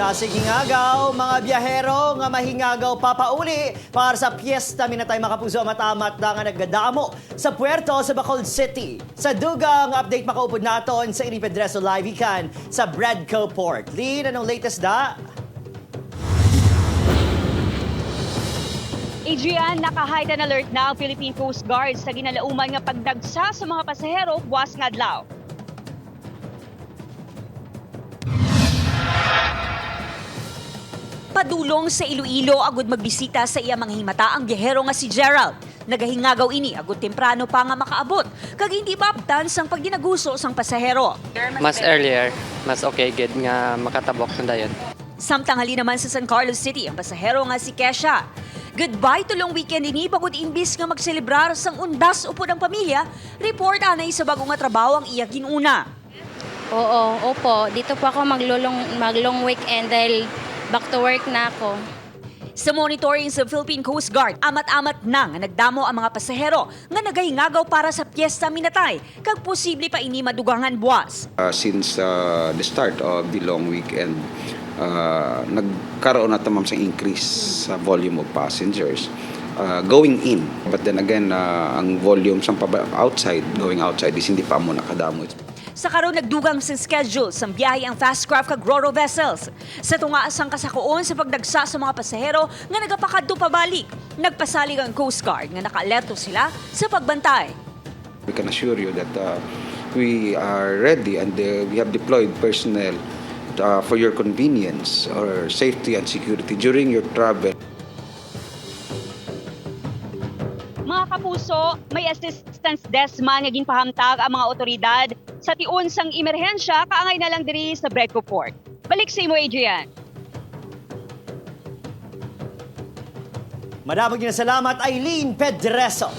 Dasig hingagaw, mga biyahero nga mahingagaw papauli para sa piyesta minatay makapuso matamat na nga naggadamo sa puerto sa Bacolod City. Sa dugang update makaupod naton sa Inipedreso Live ikan sa Bradco Port. Lynn, anong latest da? Adrian, naka-heightened alert na ang Philippine Coast Guard sa ginalauman nga pagdagsa sa mga pasahero buwas nga adlaw. Padulong sa Iloilo agud magbisita sa iya mga himata ang biyahero nga si Gerald. Nagahingagaw ini agud temprano pa nga makaabot kag hindi maabtan sang pagdinaguso sang pasahero. Mas earlier, mas okay gid nga makatabok na dayon. Samtanghali naman sa San Carlos City ang pasahero nga si Kesha. Goodbye tulong weekend ini bagod imbis nga magselebrar sang undas upod ang pamilya, report anay sa bagong nga trabaho ang iya ginuna. Opo. Dito po ako mag-long weekend dahil back to work na ako. Sa monitoring sa Philippine Coast Guard, amat-amat na nga nagdamo ang mga pasahero nga nagahingagaw para sa piyesta minatay kag posible pa ini madugangan buwas. Since the start of the long weekend, nagkaroon na tamang sa increase sa volume of passengers going in. But then again, ang volume sa going outside is hindi pa mo nakadamo. Sa karon nagdugang sa schedule sa biyahe ang fast craft kag ro-ro vessels. Sa tungaas ang kasakuon sa pagdagsa sa mga pasahero nga nagapakadto pabalik, nagpasalig ang Coast Guard nga naka-alerto sila sa pagbantay. We can assure you that we are ready and we have deployed personnel for your convenience or safety and security during your travel. Mga kapuso, may assistance desk man nga ginpahamtag ang mga otoridad sa tiun sang emerhensya kaangay na lang diri sa Bradco Port. Balik sa imo, Adrian. Madamog na salamat, Eileen Pedreso.